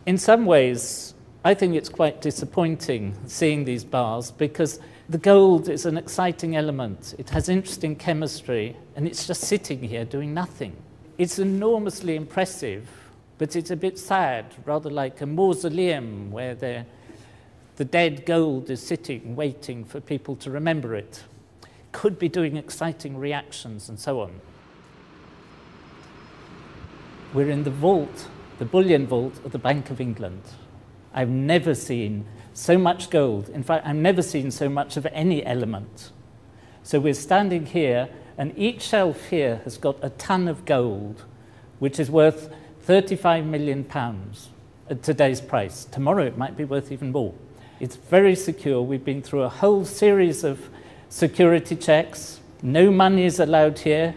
In some ways, I think it's quite disappointing seeing these bars because the gold is an exciting element. It has interesting chemistry, and it's just sitting here doing nothing. It's enormously impressive, but it's a bit sad, rather like a mausoleum where the dead gold is sitting, waiting for people to remember it. Could be doing exciting reactions and so on. We're in the vault, the bullion vault of the Bank of England. I've never seen so much gold. In fact, I've never seen so much of any element. So we're standing here, and each shelf here has got a ton of gold, which is worth £35 million at today's price. Tomorrow it might be worth even more. It's very secure. We've been through a whole series of security checks. No money is allowed here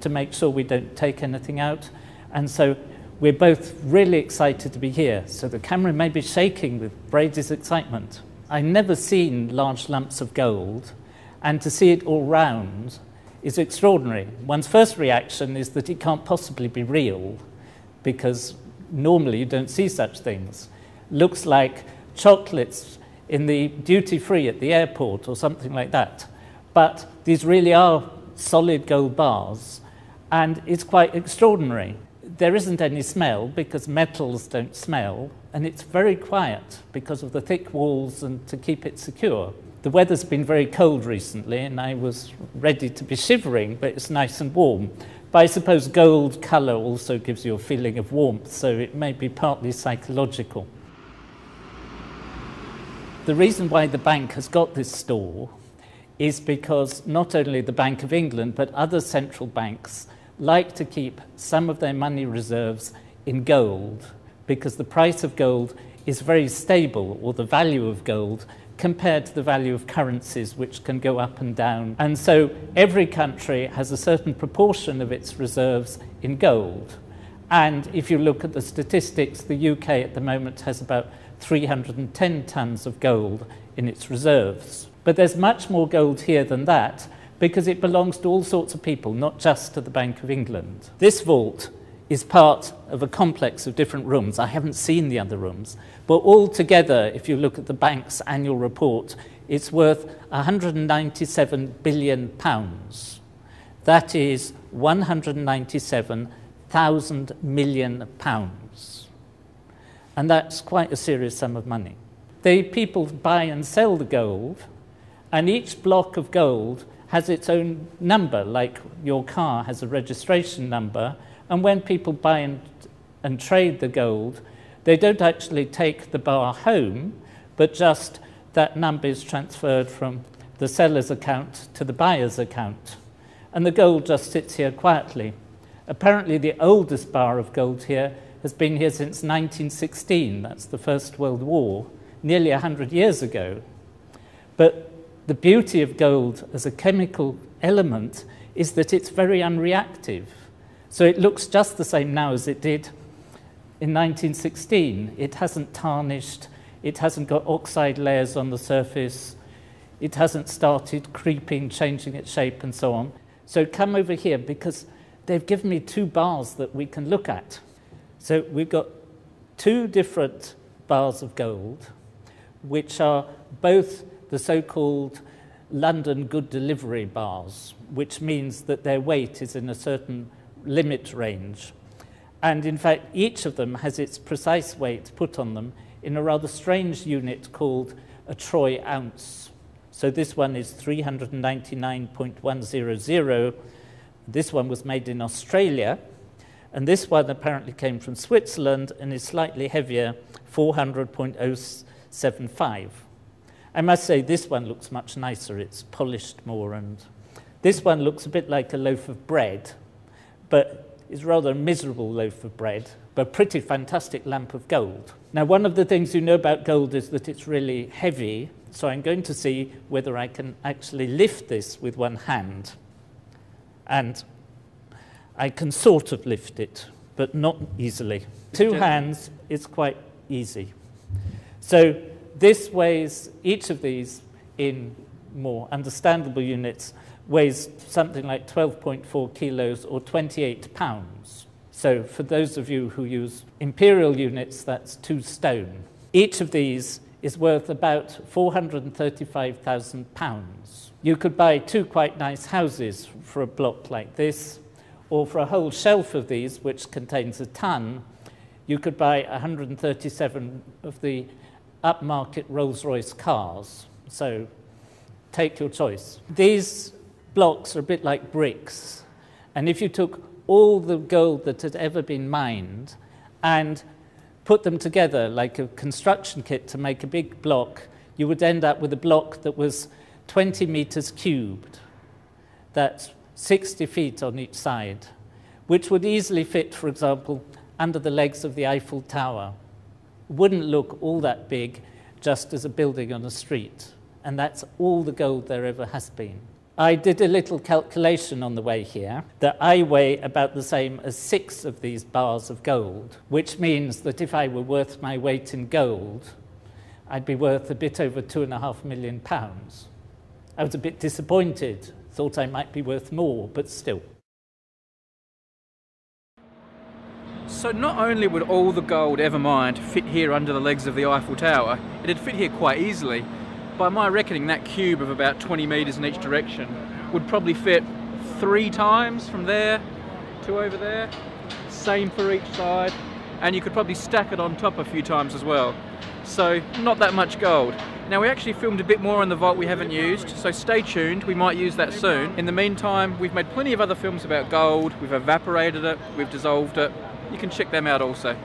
to make sure we don't take anything out. And so we're both really excited to be here. So the camera may be shaking with Brady's excitement. I've never seen large lumps of gold, and to see it all round is extraordinary. One's first reaction is that it can't possibly be real, because normally you don't see such things. Looks like chocolates in the duty-free at the airport or something like that. But these really are solid gold bars, and it's quite extraordinary. There isn't any smell because metals don't smell, and it's very quiet because of the thick walls and to keep it secure. The weather's been very cold recently, and I was ready to be shivering, but it's nice and warm. But I suppose gold colour also gives you a feeling of warmth, so it may be partly psychological. The reason why the bank has got this store is because not only the Bank of England, but other central banks like to keep some of their money reserves in gold, because the price of gold is very stable, or the value of gold, compared to the value of currencies, which can go up and down. And so every country has a certain proportion of its reserves in gold. And if you look at the statistics, the UK at the moment has about 310 tons of gold in its reserves. But there's much more gold here than that, because it belongs to all sorts of people, not just to the Bank of England. This vault is part of a complex of different rooms. I haven't seen the other rooms, but all together, if you look at the bank's annual report, it's worth £197 billion. That is £197,000 million. And that's quite a serious sum of money. People buy and sell the gold, and each block of gold has its own number, like your car has a registration number, and when people buy and trade the gold, they don't actually take the bar home, but just that number is transferred from the seller's account to the buyer's account. And the gold just sits here quietly. Apparently the oldest bar of gold here has been here since 1916, that's the First World War, nearly 100 years ago. But the beauty of gold as a chemical element is that it's very unreactive. So it looks just the same now as it did in 1916. It hasn't tarnished, it hasn't got oxide layers on the surface, it hasn't started creeping, changing its shape and so on. So come over here, because they've given me two bars that we can look at. So we've got two different bars of gold, which are both the so-called London good delivery bars, which means that their weight is in a certain limit range. And in fact, each of them has its precise weight put on them in a rather strange unit called a troy ounce. So this one is 399.100. This one was made in Australia, and this one apparently came from Switzerland and is slightly heavier, 400.075. I must say this one looks much nicer, it's polished more, and this one looks a bit like a loaf of bread, but it's rather a miserable loaf of bread, but a pretty fantastic lump of gold. Now, one of the things you know about gold is that it's really heavy, so I'm going to see whether I can actually lift this with one hand. And I can sort of lift it, but not easily. Two hands is quite easy. So this weighs, each of these in more understandable units, weighs something like 12.4 kilos or 28 pounds. So for those of you who use imperial units, that's 2 stone. Each of these is worth about £435,000. You could buy 2 quite nice houses for a block like this, or for a whole shelf of these, which contains a ton, you could buy 137 of the upmarket Rolls-Royce cars. So take your choice. These blocks are a bit like bricks, and if you took all the gold that had ever been mined and put them together like a construction kit to make a big block, you would end up with a block that was 20 meters cubed. That's 60 feet on each side, which would easily fit, for example, under the legs of the Eiffel Tower. Wouldn't look all that big just as a building on a street. And that's all the gold there ever has been. I did a little calculation on the way here that I weigh about the same as 6 of these bars of gold, which means that if I were worth my weight in gold, I'd be worth a bit over £2.5 million. I was a bit disappointed, thought I might be worth more, but still. So not only would all the gold ever mined fit here under the legs of the Eiffel Tower, it'd fit here quite easily. By my reckoning, that cube of about 20 metres in each direction would probably fit 3 times from there to over there. Same for each side. And you could probably stack it on top a few times as well. So not that much gold. Now we actually filmed a bit more on the vault we haven't used, so stay tuned, we might use that soon. In the meantime, we've made plenty of other films about gold, we've evaporated it, we've dissolved it. You can check them out also.